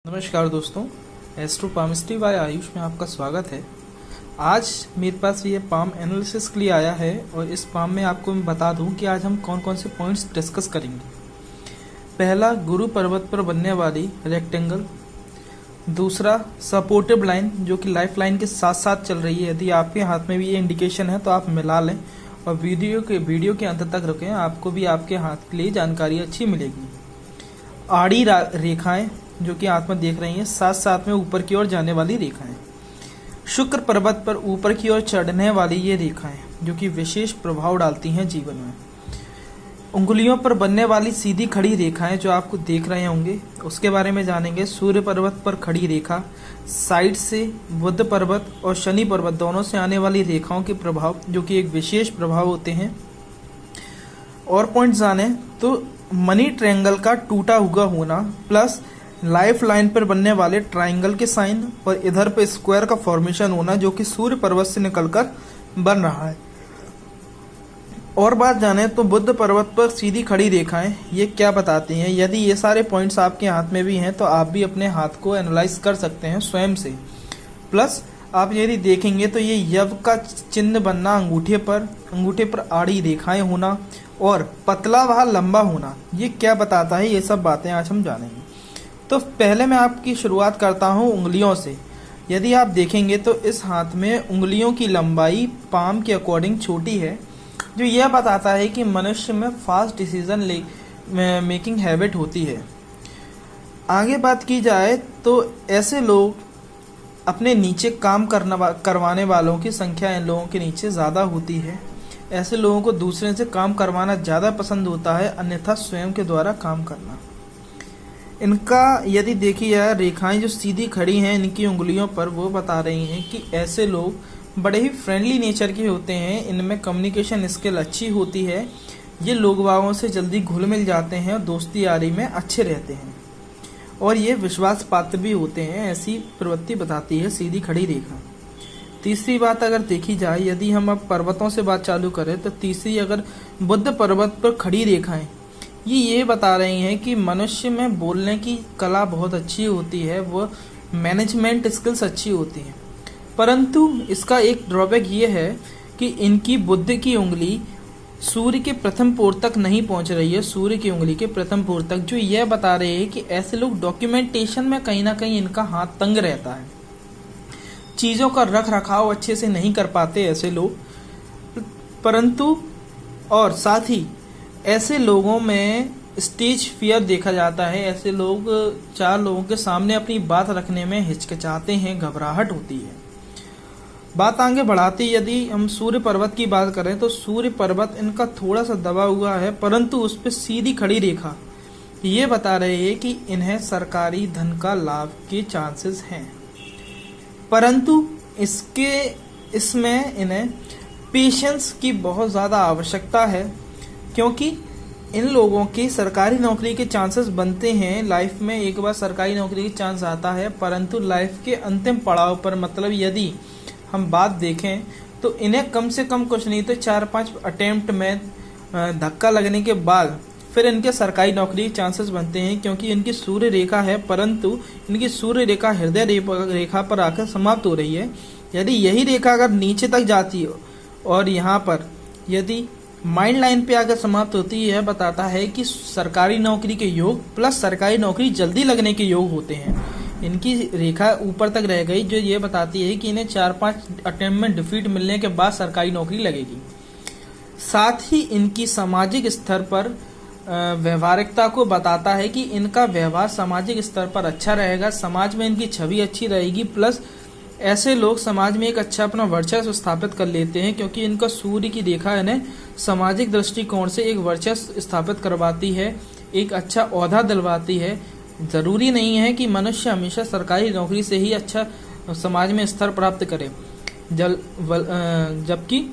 नमस्कार दोस्तों, astro palmistry bye Ayush में आपका स्वागत है। आज मेरे पास ये पाम एनालिसिस के लिए आया है और इस पाम में आपको मैं बता दूं कि आज हम कौन कौन से पॉइंट्स डिस्कस करेंगे। पहला, गुरु पर्वत पर बनने वाली रेक्टेंगल। दूसरा, सपोर्टिव लाइन जो कि लाइफ लाइन के साथ साथ चल रही है। यदि आपके हाथ में भी ये इंडिकेशन है तो आप मिला लें और वीडियो के अंत तक रुकें, आपको भी आपके हाथ के लिए जानकारी अच्छी मिलेगी। आड़ी रेखाएं जो कि आप में देख रही हैं, साथ साथ में ऊपर की ओर जाने वाली रेखाएं। शुक्र पर्वत पर ऊपर की ओर चढ़ने वाली ये रेखाएं जो कि विशेष प्रभाव डालती हैं जीवन में। उंगलियों पर बनने वाली सीधी खड़ी रेखाएं जो आपको देख रहे होंगे, उसके बारे में जानेंगे। सूर्य पर्वत पर खड़ी रेखा, साइड से बुध पर्वत और शनि पर्वत दोनों से आने वाली रेखाओं के प्रभाव जो कि एक विशेष प्रभाव होते हैं। और पॉइंट जाने तो मनी ट्रायंगल का टूटा हुआ होना प्लस लाइफ लाइन पर बनने वाले ट्रायंगल के साइन और इधर पे स्क्वायर का फॉर्मेशन होना जो कि सूर्य पर्वत से निकलकर बन रहा है। और बात जाने तो बुध पर्वत पर सीधी खड़ी रेखाएं ये क्या बताती हैं। यदि ये सारे पॉइंट्स आपके हाथ में भी हैं तो आप भी अपने हाथ को एनालाइज कर सकते हैं स्वयं से। प्लस आप यदि देखेंगे तो ये यव का चिन्ह बनना, अंगूठे पर आड़ी रेखाएं होना और पतला व लंबा होना, ये क्या बताता है, ये सब बातें आज हम जानेंगे। तो पहले मैं आपकी शुरुआत करता हूँ उंगलियों से। यदि आप देखेंगे तो इस हाथ में उंगलियों की लंबाई पाम के अकॉर्डिंग छोटी है, जो यह बताता है कि मनुष्य में फास्ट डिसीजन मेकिंग हैबिट होती है। आगे बात की जाए तो ऐसे लोग अपने नीचे काम करवाने वालों की संख्या इन लोगों के नीचे ज़्यादा होती है। ऐसे लोगों को दूसरे से काम करवाना ज़्यादा पसंद होता है, अन्यथा स्वयं के द्वारा काम करना। इनका यदि देखी जाए रेखाएं जो सीधी खड़ी हैं इनकी उंगलियों पर, वो बता रही हैं कि ऐसे लोग बड़े ही फ्रेंडली नेचर के होते हैं। इनमें कम्युनिकेशन स्किल अच्छी होती है। ये लोग बागों से जल्दी घुल मिल जाते हैं और दोस्ती यारी में अच्छे रहते हैं और ये विश्वास पात्र भी होते हैं, ऐसी प्रवृत्ति बताती है सीधी खड़ी रेखा। तीसरी बात अगर देखी जाए, यदि हम अब पर्वतों से बात चालू करें तो तीसरी, अगर बुध पर्वत पर खड़ी रेखाएं ये बता रही हैं कि मनुष्य में बोलने की कला बहुत अच्छी होती है, वो मैनेजमेंट स्किल्स अच्छी होती हैं। परंतु इसका एक ड्रॉबैक ये है कि इनकी बुध की उंगली सूर्य के प्रथम पोर तक नहीं पहुंच रही है, सूर्य की उंगली के प्रथम पोर तक, जो यह बता रहे हैं कि ऐसे लोग डॉक्यूमेंटेशन में कहीं ना कहीं इनका हाथ तंग रहता है, चीज़ों का रख रखाव अच्छे से नहीं कर पाते ऐसे लोग। परंतु और साथ ही ऐसे लोगों में स्टेज फियर देखा जाता है। ऐसे लोग चार लोगों के सामने अपनी बात रखने में हिचकिचाते हैं, घबराहट होती है। बात आगे बढ़ाते यदि हम सूर्य पर्वत की बात करें तो सूर्य पर्वत इनका थोड़ा सा दबा हुआ है, परंतु उस पर सीधी खड़ी रेखा ये बता रहे हैं कि इन्हें सरकारी धन का लाभ के चांसेस हैं। परंतु इसमें इन्हें पेशेंस की बहुत ज़्यादा आवश्यकता है, क्योंकि इन लोगों की सरकारी नौकरी के चांसेस बनते हैं। लाइफ में एक बार सरकारी नौकरी की चांस आता है, परंतु लाइफ के अंतिम पड़ाव पर, मतलब यदि हम बात देखें तो इन्हें कम से कम कुछ नहीं तो 4-5 अटेम्प्ट में धक्का लगने के बाद फिर इनके सरकारी नौकरी के चांसेस बनते हैं, क्योंकि इनकी सूर्य रेखा है, परंतु इनकी सूर्य रेखा हृदय रेखा पर आकर समाप्त हो रही है। यदि यही रेखा अगर नीचे तक जाती हो और यहाँ पर यदि माइंड लाइन पे आकर समाप्त होती है, बताता है कि सरकारी नौकरी के योग प्लस सरकारी नौकरी जल्दी लगने के योग होते हैं। इनकी रेखा ऊपर तक रह गई, जो ये बताती है कि इन्हें 4-5 अटेम्प्ट में डिफीट मिलने के बाद सरकारी नौकरी लगेगी। साथ ही इनकी सामाजिक स्तर पर व्यवहारिकता को बताता है कि इनका व्यवहार सामाजिक स्तर पर अच्छा रहेगा, समाज में इनकी छवि अच्छी रहेगी। प्लस ऐसे लोग समाज में एक अच्छा अपना वर्चस्व स्थापित कर लेते हैं, क्योंकि इनका सूर्य की रेखा इन्हें सामाजिक दृष्टिकोण से एक वर्चस्व स्थापित करवाती है, एक अच्छा ओहदा दिलवाती है। जरूरी नहीं है कि मनुष्य हमेशा सरकारी नौकरी से ही अच्छा समाज में स्तर प्राप्त करे, जबकि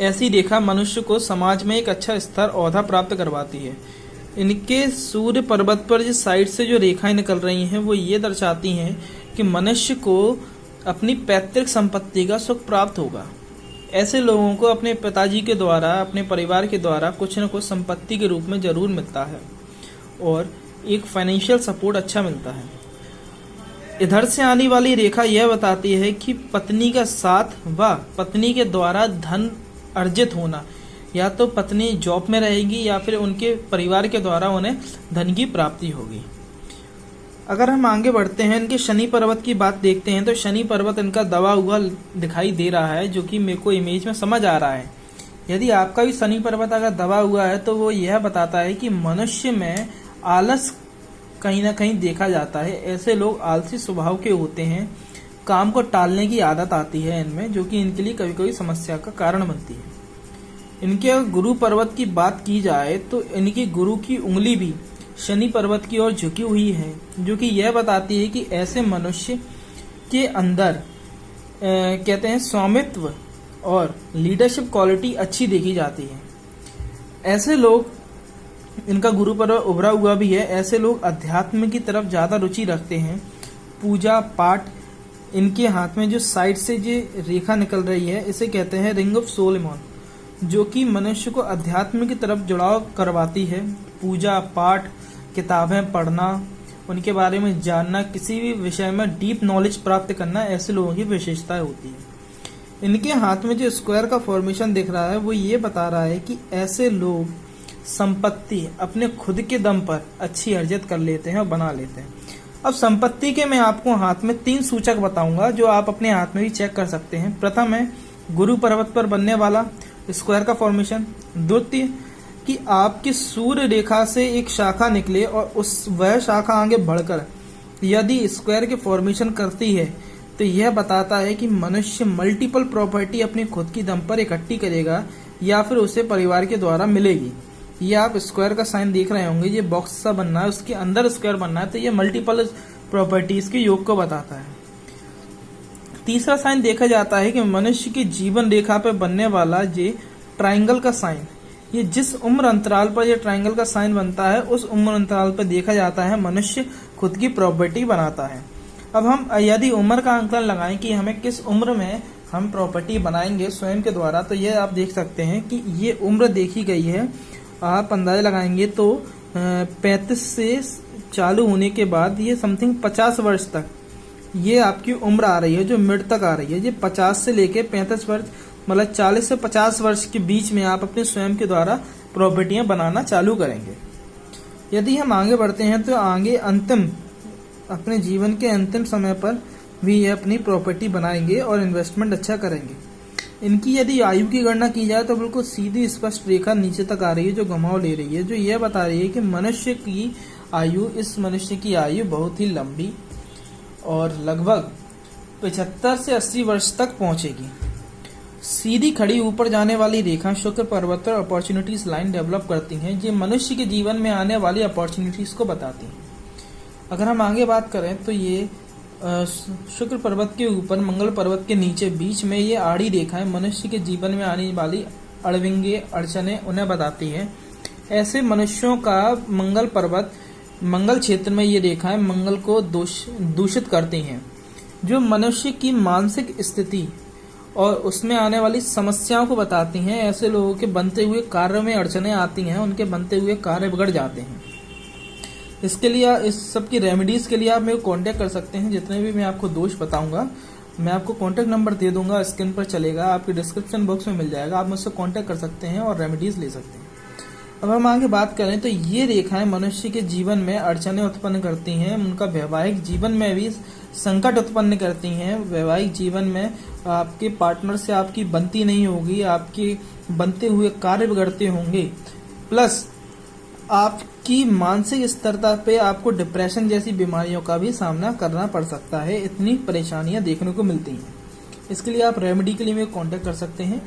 ऐसी रेखा मनुष्य को समाज में एक अच्छा स्तर ओहदा प्राप्त करवाती है। इनके सूर्य पर्वत पर जिस साइड से जो रेखाएं निकल रही हैं वो ये दर्शाती हैं कि मनुष्य को अपनी पैतृक संपत्ति का सुख प्राप्त होगा। ऐसे लोगों को अपने पिताजी के द्वारा, अपने परिवार के द्वारा कुछ न कुछ संपत्ति के रूप में जरूर मिलता है और एक फाइनेंशियल सपोर्ट अच्छा मिलता है। इधर से आने वाली रेखा यह बताती है कि पत्नी का साथ व पत्नी के द्वारा धन अर्जित होना, या तो पत्नी जॉब में रहेगी या फिर उनके परिवार के द्वारा उन्हें धन की प्राप्ति होगी। अगर हम आगे बढ़ते हैं, इनके शनि पर्वत की बात देखते हैं, तो शनि पर्वत इनका दबा हुआ दिखाई दे रहा है, जो कि मेरे को इमेज में समझ आ रहा है। यदि आपका भी शनि पर्वत अगर दबा हुआ है तो वो यह बताता है कि मनुष्य में आलस कहीं ना कहीं देखा जाता है। ऐसे लोग आलसी स्वभाव के होते हैं, काम को टालने की आदत आती है इनमें, जो कि इनके लिए कभी कभी समस्या का कारण बनती है। इनके अगर गुरु पर्वत की बात की जाए तो इनकी गुरु की उंगली भी शनि पर्वत की ओर झुकी हुई है, जो कि यह बताती है कि ऐसे मनुष्य के अंदर कहते हैं स्वामित्व और लीडरशिप क्वालिटी अच्छी देखी जाती है। ऐसे लोग, इनका गुरु पर्वत उभरा हुआ भी है, ऐसे लोग अध्यात्म की तरफ ज्यादा रुचि रखते हैं। पूजा पाठ, इनके हाथ में जो साइड से जो रेखा निकल रही है इसे कहते हैं रिंग ऑफ सोलेमन, जो कि मनुष्य को अध्यात्म की तरफ जुड़ाव करवाती है। पूजा पाठ, किताबें पढ़ना, उनके बारे में जानना, किसी भी विषय में डीप नॉलेज प्राप्त करना, ऐसे लोगों की विशेषताएं होती है। इनके हाथ में जो स्क्वायर का फॉर्मेशन दिख रहा है वो ये बता रहा है कि ऐसे लोग संपत्ति अपने खुद के दम पर अच्छी अर्जित कर लेते हैं और बना लेते हैं। अब संपत्ति के मैं आपको हाथ में 3 सूचक बताऊंगा जो आप अपने हाथ में भी चेक कर सकते हैं। प्रथम है गुरु पर्वत पर बनने वाला स्क्वायर का फॉर्मेशन। द्वितीय कि आपकी सूर्य रेखा से एक शाखा निकले और वह शाखा आगे बढ़कर यदि स्क्वायर के फॉर्मेशन करती है तो यह बताता है कि मनुष्य मल्टीपल प्रॉपर्टी अपनी खुद की दम पर इकट्ठी करेगा या फिर उसे परिवार के द्वारा मिलेगी। ये आप स्क्वायर का साइन देख रहे होंगे, ये बॉक्स सा बनना है, उसके अंदर स्क्वायर बनना है, तो ये मल्टीपल प्रॉपर्टीज के योग को बताता है। तीसरा साइन देखा जाता है कि मनुष्य की जीवन रेखा पर बनने वाला ये ट्राइंगल का साइन, ये जिस उम्र अंतराल पर ये ट्राइंगल का साइन बनता है उस उम्र अंतराल पर देखा जाता है मनुष्य खुद की प्रॉपर्टी बनाता है। अब हम यदि उम्र का आंकलन लगाएं कि हमें किस उम्र में हम प्रॉपर्टी बनाएंगे स्वयं के द्वारा, तो ये आप देख सकते हैं कि ये उम्र देखी गई है। आप अंदाजा लगाएंगे तो 35 से चालू होने के बाद ये समथिंग 50 वर्ष तक ये आपकी उम्र आ रही है, जो मिड तक आ रही है। ये 50 से लेके 35 वर्ष, मतलब 40 से 50 वर्ष के बीच में आप अपने स्वयं के द्वारा प्रॉपर्टियां बनाना चालू करेंगे। यदि हम आगे बढ़ते हैं तो आगे अंतिम, अपने जीवन के अंतिम समय पर भी ये अपनी प्रॉपर्टी बनाएंगे और इन्वेस्टमेंट अच्छा करेंगे। इनकी यदि आयु की गणना की जाए तो बिल्कुल सीधी स्पष्ट रेखा नीचे तक आ रही है जो घुमाव ले रही है, जो यह बता रही है कि मनुष्य की आयु, इस मनुष्य की आयु बहुत ही लंबी और लगभग 75 से 80 वर्ष तक पहुंचेगी। सीधी खड़ी ऊपर जाने वाली रेखा शुक्र पर्वत पर अपॉर्चुनिटीज लाइन डेवलप करती हैं, जो मनुष्य के जीवन में आने वाली अपॉर्चुनिटीज को बताती हैं। अगर हम आगे बात करें तो ये शुक्र पर्वत के ऊपर मंगल पर्वत के नीचे बीच में ये आड़ी रेखाएं मनुष्य के जीवन में आने वाली अड़विंगे, अड़चने उन्हें बताती है। ऐसे मनुष्यों का मंगल पर्वत, मंगल क्षेत्र में ये रेखाएं मंगल को दूषित करती हैं, जो मनुष्य की मानसिक स्थिति और उसमें आने वाली समस्याओं को बताती हैं। ऐसे लोगों के बनते हुए कार्य में अड़चने आती हैं, उनके बनते हुए कार्य बिगड़ जाते हैं। इसके लिए, इस सब की रेमेडीज के लिए आप मेरे को कांटेक्ट कर सकते हैं। जितने भी मैं आपको दोष बताऊंगा मैं आपको कांटेक्ट नंबर दे दूंगा, स्क्रीन पर चलेगा, आपके डिस्क्रिप्शन बॉक्स में मिल जाएगा, आप मुझसे कांटेक्ट कर सकते हैं और रेमेडीज ले सकते हैं। अब हम आगे बात करें तो ये रेखाएं मनुष्य के जीवन में अड़चने उत्पन्न करती हैं, उनका वैवाहिक जीवन में भी संकट उत्पन्न करती हैं। वैवाहिक जीवन में आपके पार्टनर से आपकी बनती नहीं होगी, आपके बनते हुए कार्य बिगड़ते होंगे, प्लस आपकी मानसिक स्थिरता पे आपको डिप्रेशन जैसी बीमारियों का भी सामना करना पड़ सकता है। इतनी परेशानियां देखने को मिलती हैं। इसके लिए आप रेमेडी के लिए मेरे कांटेक्ट कर सकते हैं।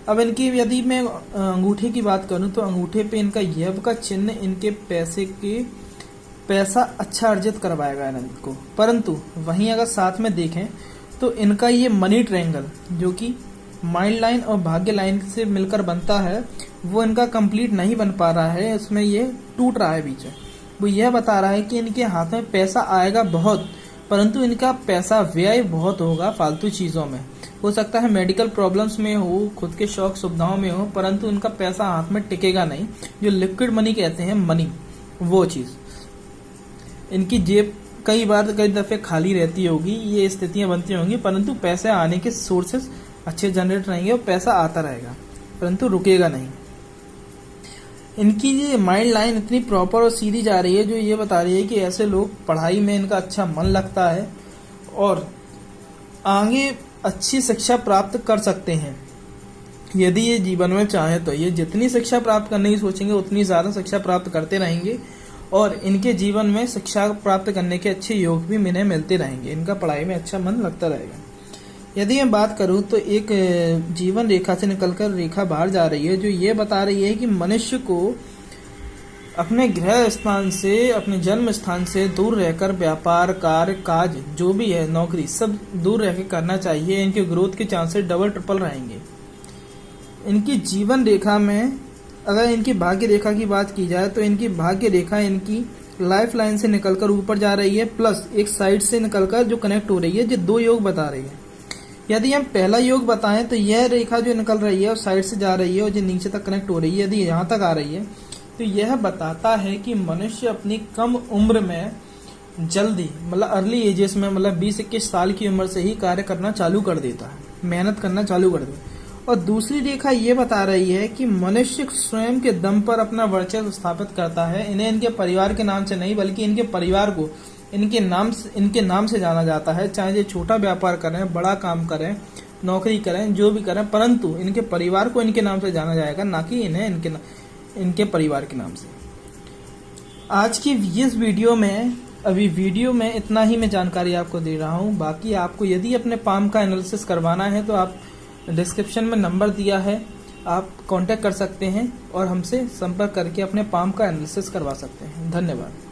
अब इनकी यदि मैं अंगूठे की बात करूं तो अंगूठे पे इनका यव का चिन्ह इनके पैसा अच्छा अर्जित करवाएगा इनको। परंतु वहीं अगर साथ में देखें तो इनका ये मनी ट्रायंगल, जो कि माइंड लाइन और भाग्य लाइन से मिलकर बनता है, वो इनका कंप्लीट नहीं बन पा रहा है, इसमें ये टूट रहा है बीच में। वो यह बता रहा है कि इनके हाथ में पैसा आएगा बहुत, परंतु इनका पैसा व्यय बहुत होगा फालतू चीजों में। हो सकता है मेडिकल प्रॉब्लम्स में हो, खुद के शौक सुविधाओं में हो, परंतु इनका पैसा हाथ में टिकेगा नहीं। जो लिक्विड मनी कहते हैं, मनी, वो चीज। इनकी जेब कई बार कई दफ़े खाली रहती होगी, ये स्थितियां बनती होंगी, परंतु पैसे आने के सोर्सेस अच्छे जनरेट रहेंगे और पैसा आता रहेगा, परंतु रुकेगा नहीं। इनकी ये माइंड लाइन इतनी प्रॉपर और सीधी जा रही है जो ये बता रही है कि ऐसे लोग पढ़ाई में इनका अच्छा मन लगता है और आगे अच्छी शिक्षा प्राप्त कर सकते हैं यदि ये जीवन में चाहे तो। ये जितनी शिक्षा प्राप्त करने की सोचेंगे उतनी ज़्यादा शिक्षा प्राप्त करते रहेंगे और इनके जीवन में शिक्षा प्राप्त करने के अच्छे योग भी इन्हें मिलते रहेंगे। इनका पढ़ाई में अच्छा मन लगता रहेगा। यदि मैं बात करूं तो एक जीवन रेखा से निकलकर रेखा बाहर जा रही है जो ये बता रही है कि मनुष्य को अपने गृह स्थान से, अपने जन्म स्थान से दूर रहकर व्यापार, कार्य, काज जो भी है, नौकरी, सब दूर रहकर करना चाहिए। इनके ग्रोथ के चांसेस डबल ट्रिपल रहेंगे। इनकी जीवन रेखा में अगर इनकी भाग्य रेखा की बात की जाए तो इनकी भाग्य रेखा इनकी लाइफ लाइन से निकलकर ऊपर जा रही है, प्लस एक साइड से निकलकर जो कनेक्ट हो रही है, जो 2 योग बता रही है। यदि हम पहला योग बताएं तो यह रेखा जो निकल रही है और साइड से जा रही है और जो नीचे तक कनेक्ट हो रही है, यदि यहाँ तक आ रही है तो यह बताता है कि मनुष्य अपनी कम उम्र में जल्दी, मतलब अर्ली एजेस में, मतलब 20-21 साल की उम्र से ही कार्य करना चालू कर देता है, मेहनत करना चालू कर देता है। और दूसरी रेखा ये बता रही है कि मनुष्य स्वयं के दम पर अपना वर्चस्व स्थापित करता है। इन्हें इनके परिवार के नाम से नहीं बल्कि इनके परिवार को इनके नाम से जाना जाता है। चाहे ये छोटा व्यापार करें, बड़ा काम करें, नौकरी करें, जो भी करें, परंतु इनके परिवार को इनके नाम से जाना जाएगा, ना कि इन्हें इनके परिवार के नाम से। आज की इस वीडियो में इतना ही मैं जानकारी आपको दे रहा हूँ। बाकी आपको यदि अपने पाम का एनालिसिस करवाना है तो आप डिस्क्रिप्शन में नंबर दिया है, आप कांटेक्ट कर सकते हैं और हमसे संपर्क करके अपने पाम का एनालिसिस करवा सकते हैं। धन्यवाद।